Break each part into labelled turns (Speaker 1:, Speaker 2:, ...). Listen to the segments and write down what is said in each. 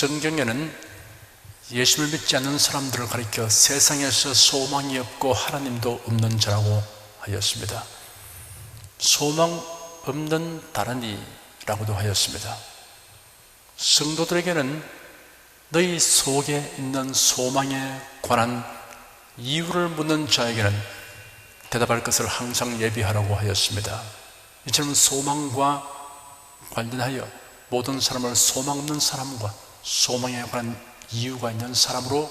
Speaker 1: 성경에는 예수를 믿지 않는 사람들을 가리켜 세상에서 소망이 없고 하나님도 없는 자라고 하였습니다. 소망 없는 다란이라고도 하였습니다. 성도들에게는 너희 속에 있는 소망에 관한 이유를 묻는 자에게는 대답할 것을 항상 예비하라고 하였습니다. 이처럼 소망과 관련하여 모든 사람을 소망 없는 사람과 소망에 관한 이유가 있는 사람으로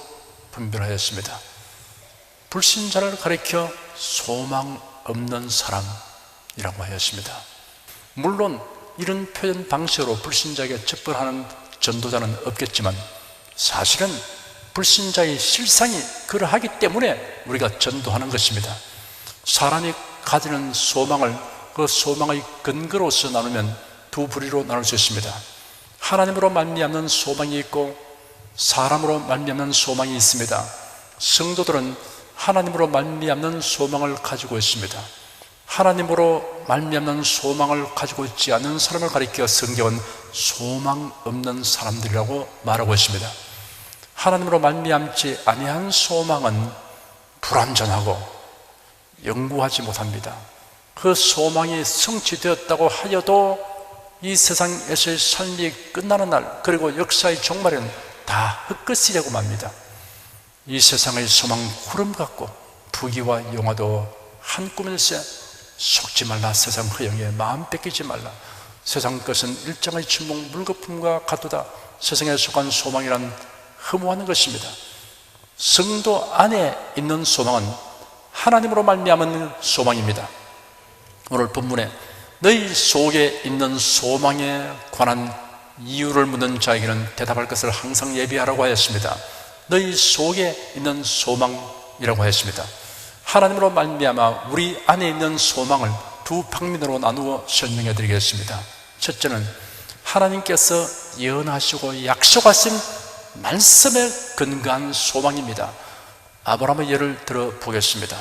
Speaker 1: 분별하였습니다. 불신자를 가리켜 소망 없는 사람이라고 하였습니다. 물론 이런 표현 방식으로 불신자에게 접근하는 전도자는 없겠지만 사실은 불신자의 실상이 그러하기 때문에 우리가 전도하는 것입니다. 사람이 가지는 소망을 그 소망의 근거로서 나누면 두 부류로 나눌 수 있습니다. 하나님으로 말미암는 소망이 있고 사람으로 말미암는 소망이 있습니다. 성도들은 하나님으로 말미암는 소망을 가지고 있습니다. 하나님으로 말미암는 소망을 가지고 있지 않은 사람을 가리켜 성경은 소망 없는 사람들이라고 말하고 있습니다. 하나님으로 말미암지 아니한 소망은 불완전하고 영구하지 못합니다. 그 소망이 성취되었다고 하여도 이 세상에서의 삶이 끝나는 날, 그리고 역사의 종말에는 다 헛것이 되고 맙니다. 이 세상의 소망 구름 같고 부귀와 영화도 한 꿈일세. 속지 말라. 세상 허영에 마음 뺏기지 말라. 세상 것은 일장의 침묵 물거품과 같도다. 세상에 속한 소망이란 허무한 것입니다. 성도 안에 있는 소망은 하나님으로 말미암은 소망입니다. 오늘 본문에 너희 속에 있는 소망에 관한 이유를 묻는 자에게는 대답할 것을 항상 예비하라고 하였습니다. 너희 속에 있는 소망이라고 하였습니다. 하나님으로 말미암아 우리 안에 있는 소망을 두 방면으로 나누어 설명해 드리겠습니다. 첫째는 하나님께서 예언하시고 약속하신 말씀에 근거한 소망입니다. 아브라함의 예를 들어 보겠습니다.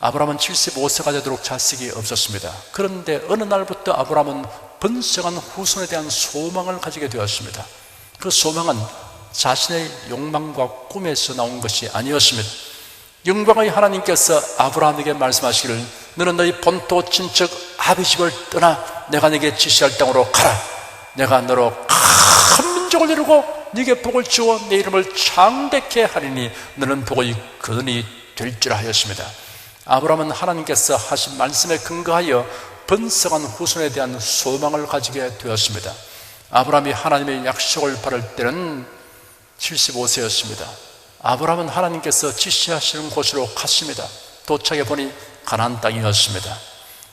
Speaker 1: 아브라함은 75세가 되도록 자식이 없었습니다. 그런데 어느 날부터 아브라함은 번성한 후손에 대한 소망을 가지게 되었습니다. 그 소망은 자신의 욕망과 꿈에서 나온 것이 아니었습니다. 영광의 하나님께서 아브라함에게 말씀하시기를 너는 너희 본토 친척 아비집을 떠나 내가 네게 지시할 땅으로 가라. 내가 너로 큰 민족을 이루고 네게 복을 주어 내 이름을 창대케 하리니 너는 복의 근원이 될 줄 하였습니다. 아브라함은 하나님께서 하신 말씀에 근거하여 번성한 후손에 대한 소망을 가지게 되었습니다. 아브라함이 하나님의 약속을 받을 때는 75세였습니다. 아브라함은 하나님께서 지시하시는 곳으로 갔습니다. 도착해 보니 가나안 땅이었습니다.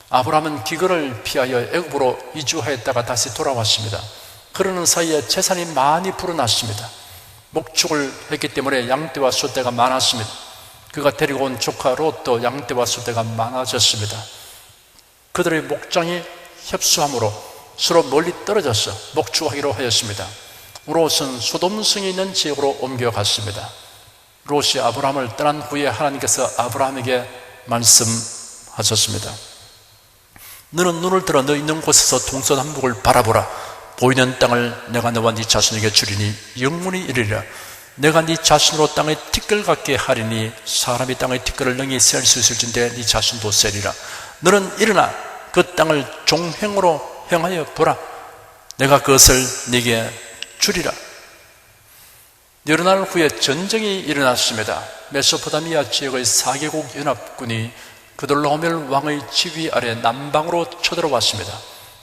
Speaker 1: 아브라함은 기근을 피하여 애굽으로 이주하였다가 다시 돌아왔습니다. 그러는 사이에 재산이 많이 불어났습니다. 목축을 했기 때문에 양떼와 소떼가 많았습니다. 그가 데리고 온 조카 롯도 양떼와 소떼가 많아졌습니다. 그들의 목장이 협소함으로 서로 멀리 떨어져서 목축하기로 하였습니다. 롯은 소돔성이 있는 지역으로 옮겨갔습니다. 롯이 아브라함을 떠난 후에 하나님께서 아브라함에게 말씀하셨습니다. 너는 눈을 들어 너 있는 곳에서 동서남북을 바라보라. 보이는 땅을 내가 너와 네 자손에게 주리니 영원히 이르리라. 내가 네 자손으로 땅의 티끌 같게 하리니 사람이 땅의 티끌을 능히 셀 수 있을진데 네 자손도 세리라. 너는 일어나 그 땅을 종행으로 행하여 보라. 내가 그것을 네게 주리라. 여러 날 후에 전쟁이 일어났습니다. 메소포타미아 지역의 4개국 연합군이 그돌라오멜 왕의 지휘 아래 남방으로 쳐들어왔습니다.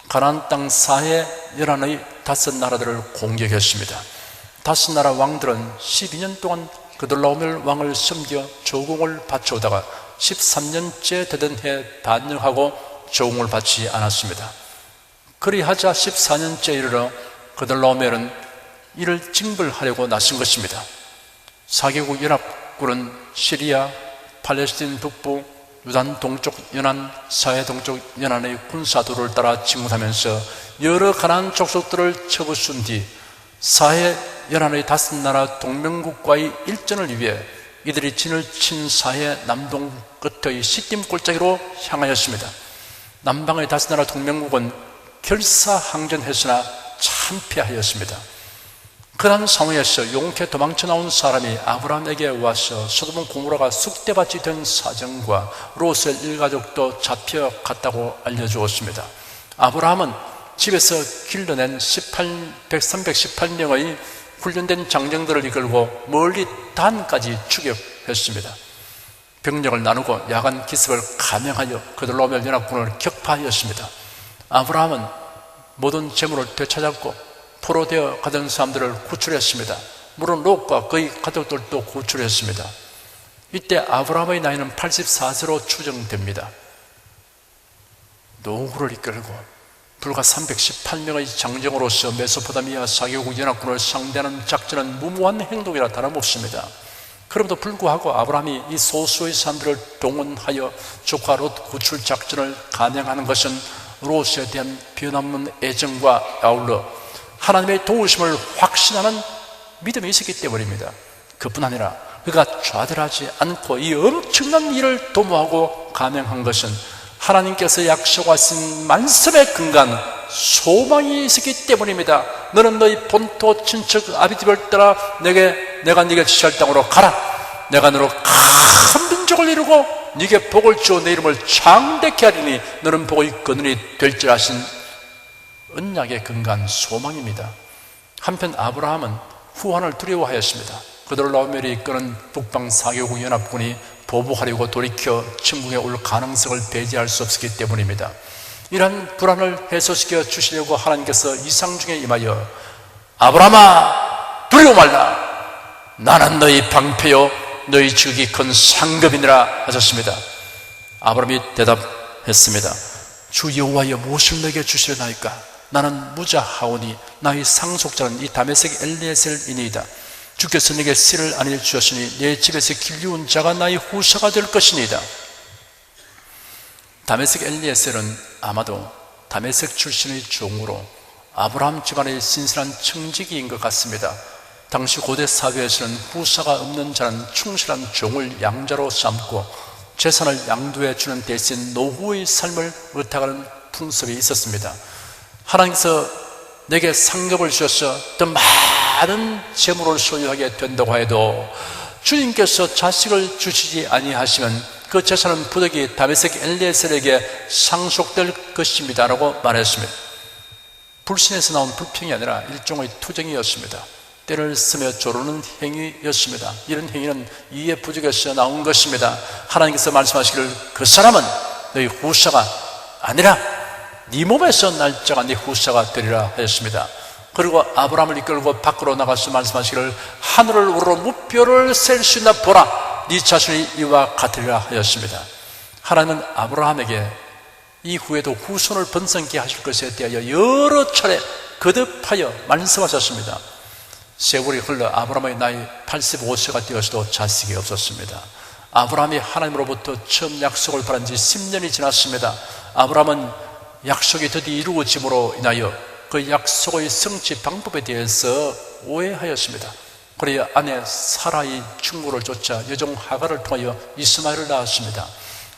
Speaker 1: 가나안 땅 사해 연안의 5나라들을 공격했습니다. 5나라 왕들은 12년 동안 그돌라오멜 왕을 섬겨 조공을 바쳐오다가 13년째 되던 해 반역하고 조공을 바치지 않았습니다. 그리하자 14년째 이르러 그돌라오멜은 이를 징벌하려고 나선 것입니다. 4개국 연합군은 시리아, 팔레스틴 북부, 유단 동쪽 연안, 사해 동쪽 연안의 군사도를 따라 침공하면서 여러 가나안 족속들을 쳐부순 뒤 사해 연안의 5나라 동맹국과의 일전을 위해 이들이 진을 친 사해 남동 끝의 시딤 골짜기로 향하였습니다. 남방의 5나라 동맹국은 결사항전했으나 참패하였습니다. 그런 상황에서 용케 도망쳐 나온 사람이 아브라함에게 와서 소돔 고모라가 쑥대밭이 된 사정과 롯의 일가족도 잡혀갔다고 알려주었습니다. 아브라함은 집에서 길러낸 318명의 훈련된 장정들을 이끌고 멀리 단까지 추격했습니다. 병력을 나누고 야간 기습을 감행하여 그들로 연합군을 격파하였습니다. 아브라함은 모든 재물을 되찾았고 포로되어 가던 사람들을 구출했습니다. 물론 롯과 그의 가족들도 구출했습니다. 이때 아브라함의 나이는 84세로 추정됩니다. 노후를 이끌고 불과 318명의 장정으로서 메소포타미아 사개국 연합군을 상대하는 작전은 무모한 행동이라 다름없습니다. 그럼에도 불구하고 아브라함이 이 소수의 사람들을 동원하여 조카 롯 구출 작전을 감행하는 것은 롯에 대한 변함없는 애정과 아울러 하나님의 도우심을 확신하는 믿음이 있었기 때문입니다. 그뿐 아니라 그가 좌절하지 않고 이 엄청난 일을 도모하고 감행한 것은 하나님께서 약속하신 만섬의 근간 소망이 있었기 때문입니다. 너는 너희 본토 친척 아비집을 따라 내가 네게 지시할 땅으로 가라. 내가 너로 큰 민족을 이루고 네게 복을 주어 내 이름을 창대케 하리니 너는 복의 근원이 될 줄 아신 언약의 근간 소망입니다. 한편 아브라함은 후환을 두려워하였습니다. 그들을 라오멜이 이끄는 북방 사개국 연합군이 보복하려고 돌이켜 침공에 올 가능성을 배제할 수 없었기 때문입니다. 이러한 불안을 해소시켜 주시려고 하나님께서 이상 중에 임하여 아브라함아 두려워 말라. 나는 너희 방패요 너희 지극히 큰 상급이니라 하셨습니다. 아브라함이 대답했습니다. 주 여호와여 무엇을 내게 주시려나이까? 나는 무자하오니 나의 상속자는 이 다메섹 엘리에셀이니이다. 주께서 내게 씨를 안일 주셨으니 내 집에서 길리운 자가 나의 후사가 될 것이니이다. 다메섹 엘리에셀은 아마도 다메섹 출신의 종으로 아브라함 집안의 신실한 청지기인 것 같습니다. 당시 고대 사회에서는 후사가 없는 자는 충실한 종을 양자로 삼고 재산을 양도해 주는 대신 노후의 삶을 의탁하는 풍습이 있었습니다. 하나님께서 내게 상급을 주셔서 더 많은 재물을 소유하게 된다고 해도 주님께서 자식을 주시지 아니하시면 그 재산은 부득이 다메섹 엘리에셀에게 상속될 것입니다 라고 말했습니다. 불신에서 나온 불평이 아니라 일종의 투정이었습니다. 때를 쓰며 조르는 행위였습니다. 이런 행위는 이해 부족에서 나온 것입니다. 하나님께서 말씀하시기를 그 사람은 너희 후사가 아니라 네 몸에서 날짜가 네 후사가 되리라 하였습니다. 그리고 아브라함을 이끌고 밖으로 나가서 말씀하시기를 하늘을 우러러 무뼈를 셀 수 있나 보라. 네 자신이 이와 같으리라 하였습니다. 하나님은 아브라함에게 이후에도 후손을 번성케 하실 것에 대하여 여러 차례 거듭하여 말씀하셨습니다. 세월이 흘러 아브라함의 나이 85세가 되어서도 자식이 없었습니다. 아브라함이 하나님으로부터 처음 약속을 받은 지 10년이 지났습니다. 아브라함은 약속이 드디어 이루어짐으로 인하여 그 약속의 성취 방법에 대해서 오해하였습니다. 그래야 아내 사라의 충고를 쫓아 여종 하갈을 통하여 이스마엘을 낳았습니다.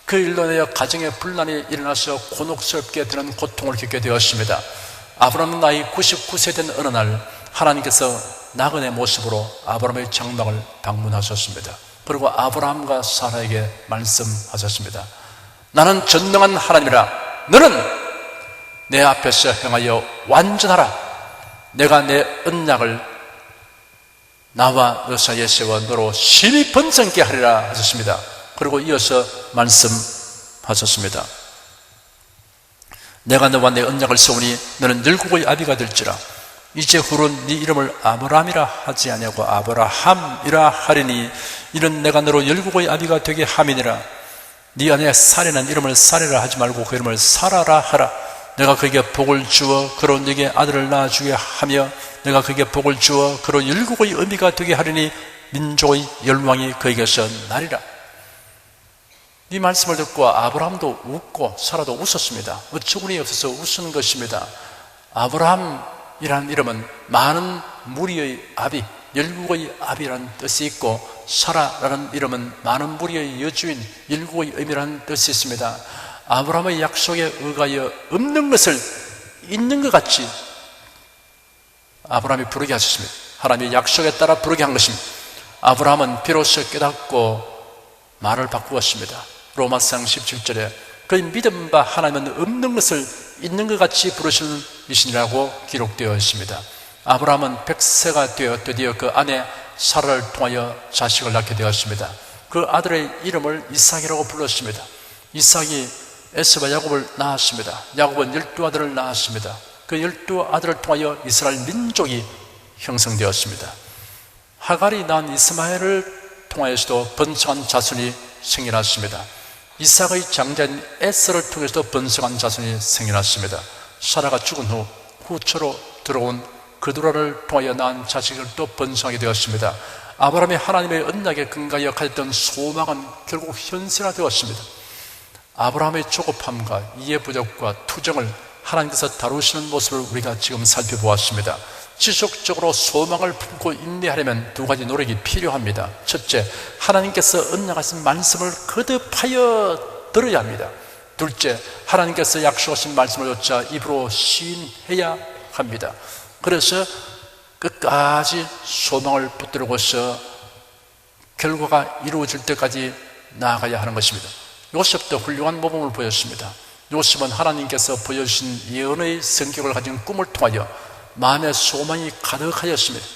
Speaker 1: 그 일로 인하여 가정에 분란이 일어나서 곤혹스럽게 되는 고통을 겪게 되었습니다. 아브라함은 나이 99세 된 어느 날 하나님께서 나그네 모습으로 아브라함의 장막을 방문하셨습니다. 그리고 아브라함과 사라에게 말씀하셨습니다. 나는 전능한 하나님이라. 너는 내 앞에서 행하여 완전하라. 내가 내 언약을 나와 너 사이에 세워 너로 심히 번성케 하리라 하셨습니다. 그리고 이어서 말씀하셨습니다. 내가 너와 내 언약을 세우니 너는 열국의 아비가 될지라. 이제 후로 네 이름을 아브라함이라 하지 아니하고 아브라함이라 하리니 이는 내가 너로 열국의 아비가 되게 함이니라. 네 아내 사레는 이름을 사레라 하지 말고 그 이름을 사라라 하라. 내가 그에게 복을 주어 그로 네게 아들을 낳아주게 하며 내가 그에게 복을 주어 그로 열국의 의미가 되게 하리니 민족의 열왕이 그에게서 나리라. 이 말씀을 듣고 아브라함도 웃고 사라도 웃었습니다. 어처구니 없어서 웃은 것입니다. 아브라함이라는 이름은 많은 무리의 아비, 열국의 아비라는 뜻이 있고 사라라는 이름은 많은 무리의 여주인, 열국의 의미라는 뜻이 있습니다. 아브라함의 약속에 의하여 없는 것을 있는 것 같이 아브라함이 부르게 하셨습니다. 하나님의 약속에 따라 부르게 한 것입니다. 아브라함은 비로소 깨닫고 말을 바꾸었습니다. 로마서 17절에 그의 믿음 바 하나님은 없는 것을 있는 것 같이 부르시는 이신이라고 기록되어 있습니다. 아브라함은 100세가 되어 드디어 그 아내 사라를 통하여 자식을 낳게 되었습니다. 그 아들의 이름을 이삭이라고 불렀습니다. 이삭이 에서와 야곱을 낳았습니다. 야곱은 12아들을 낳았습니다. 그 12아들을 통하여 이스라엘 민족이 형성되었습니다. 하갈이 낳은 이스마엘을 통하여서도 번성한 자손이 생겨났습니다. 이삭의 장자인 에서를 통해서도 번성한 자손이 생겨났습니다. 사라가 죽은 후 후처로 들어온 그두라를 통하여 낳은 자식을 또 번성하게 되었습니다. 아브라함이 하나님의 언약에 근거하여 가졌던 소망은 결국 현실화되었습니다. 아브라함의 조급함과 이해 부족과 투정을 하나님께서 다루시는 모습을 우리가 지금 살펴보았습니다. 지속적으로 소망을 품고 인내하려면 두 가지 노력이 필요합니다. 첫째, 하나님께서 언약하신 말씀을 거듭하여 들어야 합니다. 둘째, 하나님께서 약속하신 말씀을 쫓아 입으로 시인해야 합니다. 그래서 끝까지 소망을 붙들고서 결과가 이루어질 때까지 나아가야 하는 것입니다. 요셉도 훌륭한 모범을 보였습니다. 요셉은 하나님께서 보여주신 예언의 성격을 가진 꿈을 통하여 마음의 소망이 가득하였습니다.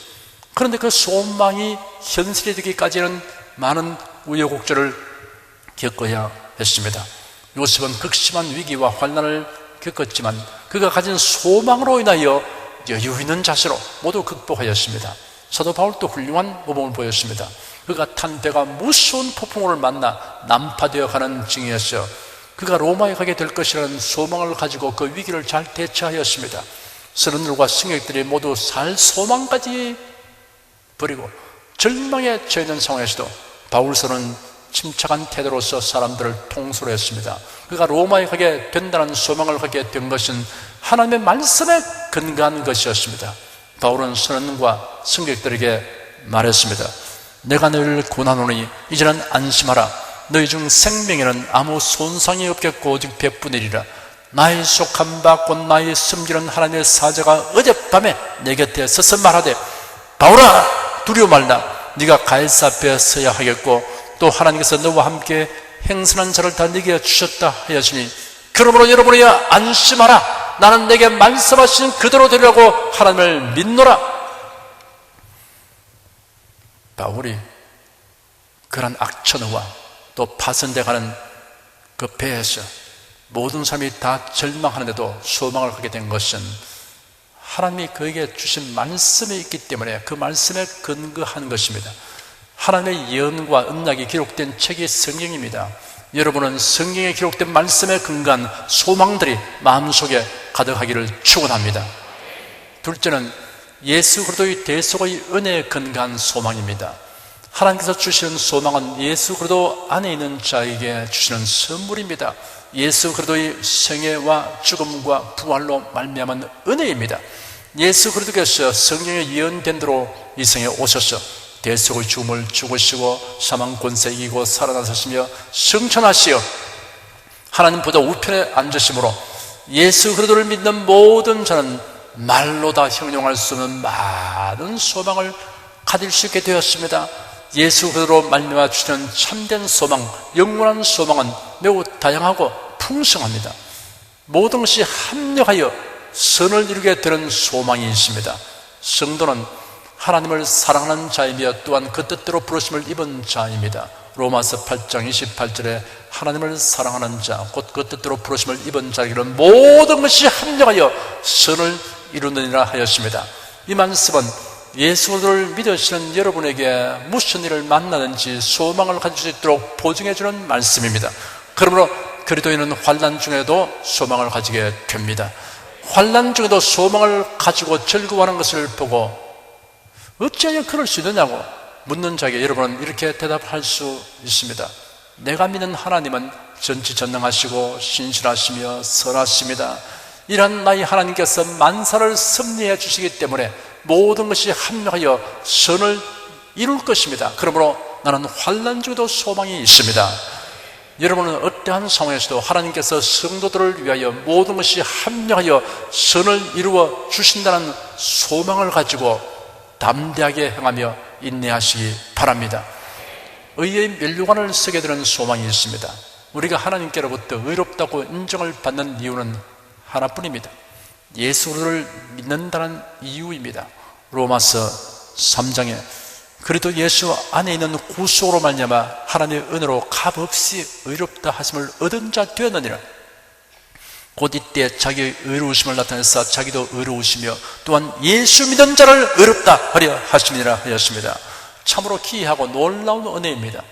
Speaker 1: 그런데 그 소망이 현실이 되기까지는 많은 우여곡절을 겪어야 했습니다. 요셉은 극심한 위기와 환난을 겪었지만 그가 가진 소망으로 인하여 여유 있는 자세로 모두 극복하였습니다. 사도 바울도 훌륭한 모범을 보였습니다. 그가 탄 배가 무서운 폭풍우를 만나 난파되어 가는 중이었어요. 그가 로마에 가게 될 것이라는 소망을 가지고 그 위기를 잘 대처하였습니다. 서른들과 승객들이 모두 살 소망까지 버리고 절망에 처해 있는 상황에서도 바울서는 침착한 태도로서 사람들을 통솔 했습니다. 그가 로마에 가게 된다는 소망을 갖게 된 것은 하나님의 말씀에 근거한 것이었습니다. 바울은 선원과 승객들에게 말했습니다. 내가 너희를 구원하노니 이제는 안심하라. 너희 중 생명에는 아무 손상이 없겠고 오직 배뿐이리라. 나의 속한 바 곧 나의 섬기는 하나님의 사자가 어젯밤에 내 곁에 서서 말하되 바울아 두려워 말라. 네가 가이사 앞에 서야 하겠고 또 하나님께서 너와 함께 행선한 자를 다 네게 주셨다 하였으니 그러므로 여러분이 안심하라. 나는 내게 말씀하신 그대로 되리라고 하나님을 믿노라. 바울이 그런 악천후와 또 파손돼가는 그 배에서 모든 사람이 다 절망하는데도 소망을 갖게 된 것은 하나님이 그에게 주신 말씀이 있기 때문에 그 말씀에 근거한 것입니다. 하나님의 예언과 언약이 기록된 책이 성경입니다. 여러분은 성경에 기록된 말씀에 근거한 소망들이 마음속에 가득하기를 축원합니다. 둘째는 예수 그리스도의 대속의 은혜에 근거한 소망입니다. 하나님께서 주시는 소망은 예수 그리스도 안에 있는 자에게 주시는 선물입니다. 예수 그리스도의 생애와 죽음과 부활로 말미암은 은혜입니다. 예수 그리스도께서 성경에 예언된 대로 이 생에 오셔서 대속의 죽음을 죽으시고 사망 권세 이기고 살아나셨으며 승천하시어 하나님 보좌 우편에 앉으심으로 예수 그리스도를 믿는 모든 자는 말로 다 형용할 수 없는 많은 소망을 가질 수 있게 되었습니다. 예수 그리스도로 말미암아 주시는 참된 소망, 영원한 소망은 매우 다양하고 풍성합니다. 모든 것이 합력하여 선을 이루게 되는 소망이 있습니다. 성도는 하나님을 사랑하는 자이며 또한 그 뜻대로 부르심을 입은 자입니다. 로마서 8장 28절에 하나님을 사랑하는 자, 곧 그 뜻대로 부르심을 입은 자에게는 모든 것이 합력하여 선을 이루느니라 하였습니다. 이 말씀은 예수를 믿으시는 여러분에게 무슨 일을 만나든지 소망을 가질 수 있도록 보증해 주는 말씀입니다. 그러므로 그리스도인은 환난 중에도 소망을 가지게 됩니다. 환난 중에도 소망을 가지고 즐거워하는 것을 보고 어찌하여 그럴 수 있느냐고 묻는 자에게 여러분은 이렇게 대답할 수 있습니다. 내가 믿는 하나님은 전지전능하시고 신실하시며 선하십니다. 이런 나의 하나님께서 만사를 섭리해 주시기 때문에 모든 것이 합력하여 선을 이룰 것입니다. 그러므로 나는 환난 중에도 소망이 있습니다. 여러분은 어떠한 상황에서도 하나님께서 성도들을 위하여 모든 것이 합력하여 선을 이루어 주신다는 소망을 가지고 담대하게 행하며 인내하시기 바랍니다. 의의 면류관을 쓰게 되는 소망이 있습니다. 우리가 하나님께로부터 의롭다고 인정을 받는 이유는 하나뿐입니다. 예수를 믿는다는 이유입니다. 로마서 3장에 그래도 예수 안에 있는 구속으로 말미암아 하나님의 은혜로 값없이 의롭다 하심을 얻은 자 되었느니라. 곧 이때 자기의 의로우심을 나타내사 자기도 의로우시며 또한 예수 믿는 자를 의롭다 하려 하심이라 하였습니다. 참으로 기이하고 놀라운 은혜입니다.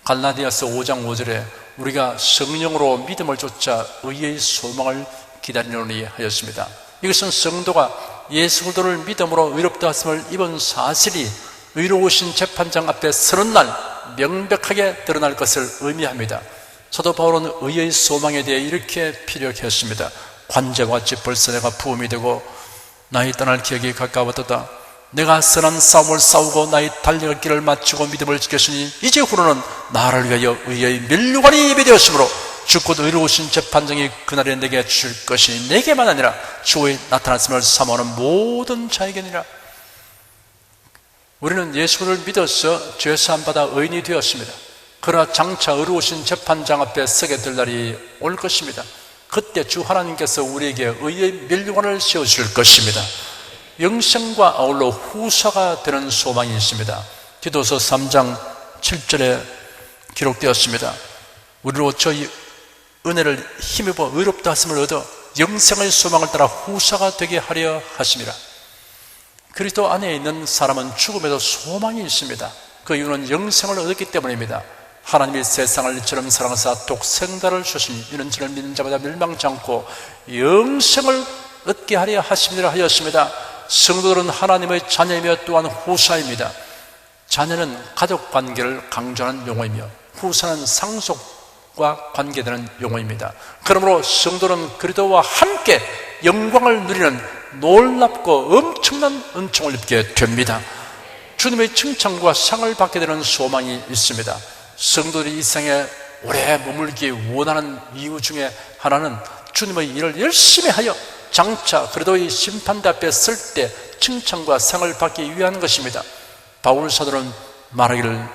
Speaker 1: 갈라디아서 5장 5절에 우리가 성령으로 믿음을 쫓아 의의 소망을 기다리노니 하였습니다. 이것은 성도가 예수 그리스도를 믿음으로 의롭다 하심을 입은 사실이 의로우신 재판장 앞에 서는 날 명백하게 드러날 것을 의미합니다. 사도 바울은 의의 소망에 대해 이렇게 피력했습니다. 관제와 같이 벌써 내가 부음이 되고 나의 떠날 기억이 가까웠도다. 내가 선한 싸움을 싸우고 나의 달려갈 길을 마치고 믿음을 지켰으니 이제 후로는 나를 위하여 의의 면류관이 예비되었으므로 주곧 의로우신 재판장이 그날에 내게 주실 것이 내게만 아니라 주의 나타났음을 사모하는 모든 자에게니라. 우리는 예수를 믿어서 죄사함 받아 의인이 되었습니다. 그러나 장차 의로우신 재판장 앞에 서게 될 날이 올 것입니다. 그때 주 하나님께서 우리에게 의의 면류관을 세우실 것입니다. 영생과 아울러 후사가 되는 소망이 있습니다. 디도서 3장 7절에 기록되었습니다. 우리로 저희 은혜를 힘입어 의롭다 하심을 얻어 영생의 소망을 따라 후사가 되게 하려 하심이라. 그리스도 안에 있는 사람은 죽음에도 소망이 있습니다. 그 이유는 영생을 얻었기 때문입니다. 하나님이 세상을 이처럼 사랑하사 독생자를 주시니 이는 저를 믿는 자마다 멸망치 않고 영생을 얻게 하려 하심이라 하였습니다. 성도들은 하나님의 자녀이며 또한 후사입니다. 자녀는 가족관계를 강조하는 용어이며 후사는 상속과 관계되는 용어입니다. 그러므로 성도는 그리스도와 함께 영광을 누리는 놀랍고 엄청난 은총을 입게 됩니다. 주님의 칭찬과 상을 받게 되는 소망이 있습니다. 성도들이 이 세상에 오래 머물기 원하는 이유 중에 하나는 주님의 일을 열심히 하여 장차 그리스도의 심판대 앞에 설 때 칭찬과 상을 받기 위한 것입니다. 바울 사도는 말하기를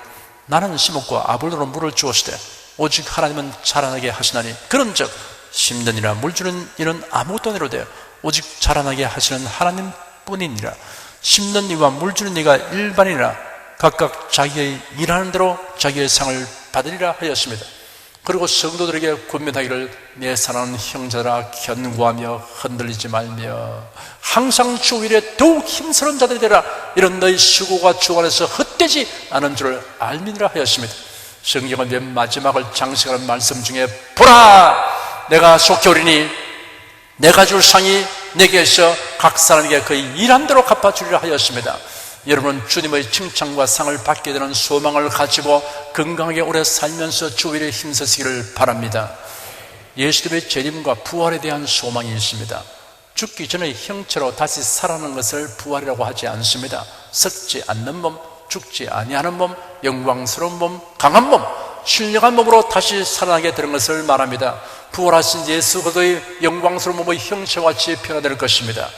Speaker 1: 나는 심었고 아볼로는 물을 주었으되 오직 하나님은 자라나게 하시나니 그런즉 심는 이나 물 주는 이는 아무것도 아니로되 오직 자라나게 하시는 하나님뿐이니라. 심는 이와 물 주는 이가 일반이라 각각 자기의 일하는 대로 자기의 상을 받으리라 하였습니다. 그리고 성도들에게 권면하기를 내 사랑하는 형제들아 견고하며 흔들리지 말며 항상 주 일에 더욱 힘쓰는 자들이 되라. 이런 너희 수고가 주 안에서 헛되지 않은 줄을 알미니라 하였습니다. 성경은 맨 마지막을 장식하는 말씀 중에 보라 내가 속히 오리니 내가 줄 상이 내게서 각 사람에게 그의 일한 대로 갚아주리라 하였습니다. 여러분은 주님의 칭찬과 상을 받게 되는 소망을 가지고 건강하게 오래 살면서 주 일에 힘쓰시기를 바랍니다. 예수님의 재림과 부활에 대한 소망이 있습니다. 죽기 전에 형체로 다시 살아나는 것을 부활이라고 하지 않습니다. 썩지 않는 몸, 죽지 아니하는 몸, 영광스러운 몸, 강한 몸, 신령한 몸으로 다시 살아나게 되는 것을 말합니다. 부활하신 예수 그리스도의 영광스러운 몸의 형체와 같이 변화될 것입니다.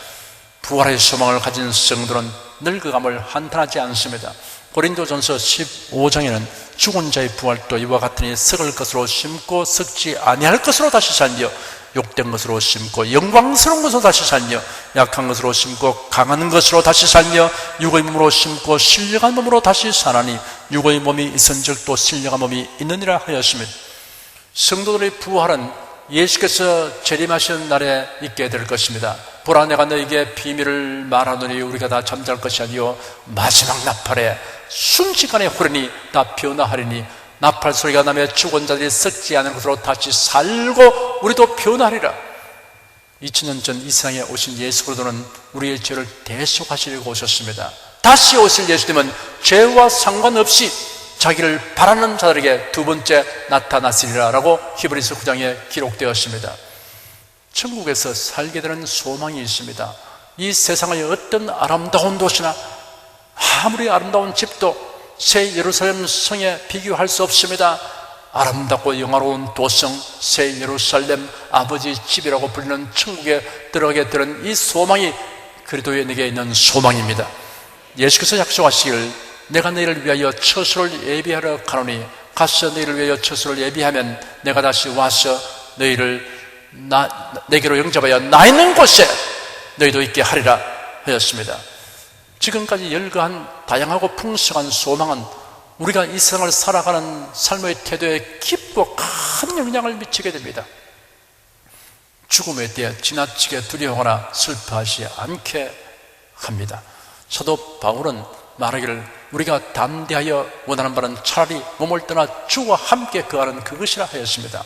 Speaker 1: 부활의 소망을 가진 성도는 늙어감을 한탄하지 않습니다. 고린도전서 15장에는 죽은 자의 부활도 이와 같으니 썩을 것으로 심고 썩지 아니할 것으로 다시 살며 욕된 것으로 심고 영광스러운 것으로 다시 살며 약한 것으로 심고 강한 것으로 다시 살며 육의 몸으로 심고 신령한 몸으로 다시 사나니 육의 몸이 있은즉 또 신령한 몸이 있느니라 하였습니다. 성도들의 부활은 예수께서 재림하시는 날에 있게 될 것입니다. 보라 내가 너에게 비밀을 말하노니 우리가 다 잠잘 것이 아니요 마지막 나팔에 순식간에 후련히 다 변화하리니 나팔 소리가 나며 죽은 자들이 썩지 않은 것으로 다시 살고 우리도 변화하리라. 2000년 전 이 세상에 오신 예수 그리스도는 우리의 죄를 대속하시려고 오셨습니다. 다시 오실 예수님은 죄와 상관없이 자기를 바라는 자들에게 두 번째 나타나시리라 라고 히브리서 9장에 기록되었습니다. 천국에서 살게 되는 소망이 있습니다. 이 세상의 어떤 아름다운 도시나 아무리 아름다운 집도 새 예루살렘 성에 비교할 수 없습니다. 아름답고 영화로운 도성 새 예루살렘 아버지 집이라고 불리는 천국에 들어가게 되는 이 소망이 그리스도에 내게 있는 소망입니다. 예수께서 약속하시기를 내가 너희를 위하여 처소를 예비하러 가노니 가서 너희를 위하여 처소를 예비하면 내가 다시 와서 너희를 내게로 영접하여 나 있는 곳에 너희도 있게 하리라 하였습니다. 지금까지 열거한 다양하고 풍성한 소망은 우리가 이 세상을 살아가는 삶의 태도에 깊고 큰 영향을 미치게 됩니다. 죽음에 대해 지나치게 두려워하거나 슬퍼하지 않게 합니다. 사도 바울은 말하기를 우리가 담대하여 원하는 바는 차라리 몸을 떠나 주와 함께 거하는 그것이라 하였습니다.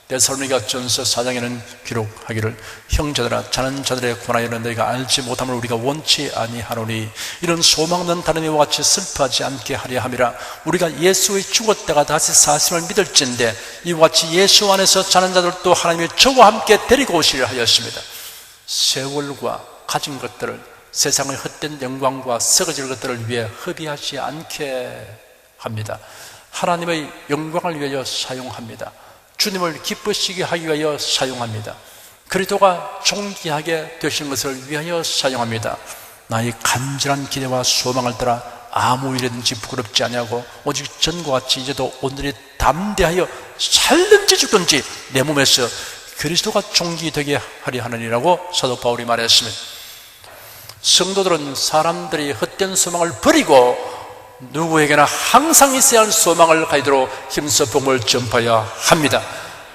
Speaker 1: 데살로니가 전서 4장에는 기록하기를 형제들아 자는 자들의 권하여는 너희가 알지 못함을 우리가 원치 아니하노니 이런 소망은 다른 이와 같이 슬퍼하지 않게 하려 함이라. 우리가 예수의 죽었다가 다시 사심을 믿을진데 이와 같이 예수 안에서 자는 자들도 하나님이 저와 함께 데리고 오시려 하였습니다. 세월과 가진 것들을 세상의 헛된 영광과 썩어질 것들을 위해 허비하지 않게 합니다. 하나님의 영광을 위하여 사용합니다. 주님을 기쁘시게 하기 위하여 사용합니다. 그리스도가 존귀하게 되신 것을 위하여 사용합니다. 나의 간절한 기대와 소망을 따라 아무 일이든지 부끄럽지 아니하고 오직 전과 같이 이제도 오늘이 담대하여 살든지 죽든지 내 몸에서 그리스도가 존귀되게 하려 하느니라고 사도 바울이 말했습니다. 성도들은 사람들이 헛된 소망을 버리고 누구에게나 항상 있어야 할 소망을 가지도록 힘써 복음을 전파해야 합니다.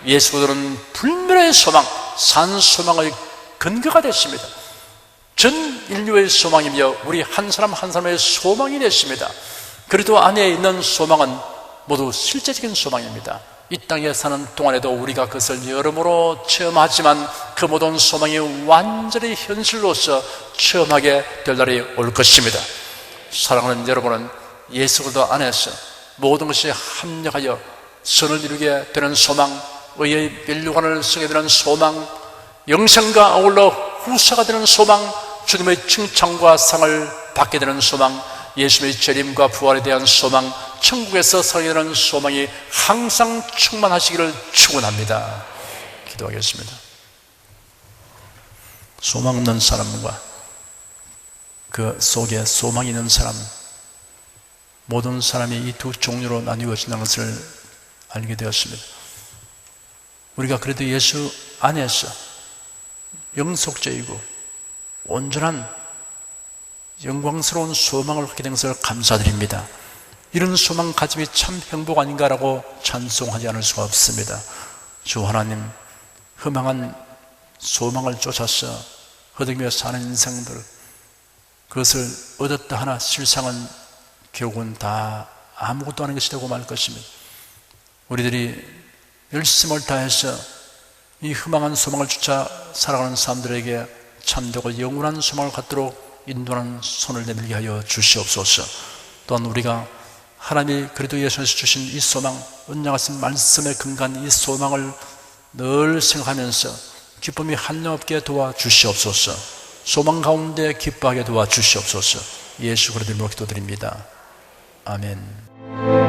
Speaker 1: 예수들은 불멸의 소망, 산 소망의 근거가 됐습니다. 전 인류의 소망이며 우리 한 사람 한 사람의 소망이 됐습니다. 그리도 안에 있는 소망은 모두 실제적인 소망입니다. 이 땅에 사는 동안에도 우리가 그것을 여러모로 체험하지만 그 모든 소망이 완전히 현실로서 체험하게 될 날이 올 것입니다. 사랑하는 여러분은 예수 그리스도 안에서 모든 것이 합력하여 선을 이루게 되는 소망, 의의 멸류관을 쓰게 되는 소망, 영생과 아울러 후사가 되는 소망, 주님의 칭찬과 상을 받게 되는 소망, 예수의 재림과 부활에 대한 소망, 천국에서 살게 되는 소망이 항상 충만하시기를 축원합니다. 기도하겠습니다. 소망 없는 사람과 그 속에 소망이 있는 사람, 모든 사람이 이 두 종류로 나뉘어진다는 것을 알게 되었습니다. 우리가 그래도 예수 안에서 영속적이고 온전한 영광스러운 소망을 갖게 된 것을 감사드립니다. 이런 소망 가짐이 참 행복 아닌가라고 찬송하지 않을 수가 없습니다. 주 하나님, 허망한 소망을 쫓아서 허덕이며 사는 인생들, 그것을 얻었다 하나 실상은 결국은 다 아무것도 아닌 것이 되고 말 것입니다. 우리들이 열심을 다해서 이 허망한 소망을 쫓아 살아가는 사람들에게 참되고 영원한 소망을 갖도록 인도하는 손을 내밀게 하여 주시옵소서. 또한 우리가 하나님이 그래도 예수에서 주신 이 소망, 은약하신 말씀에 근거한 이 소망을 늘 생각하면서 기쁨이 한량없게 도와주시옵소서. 소망 가운데 기뻐하게 도와주시옵소서. 예수 그리스도 이름으로 기도드립니다. 아멘.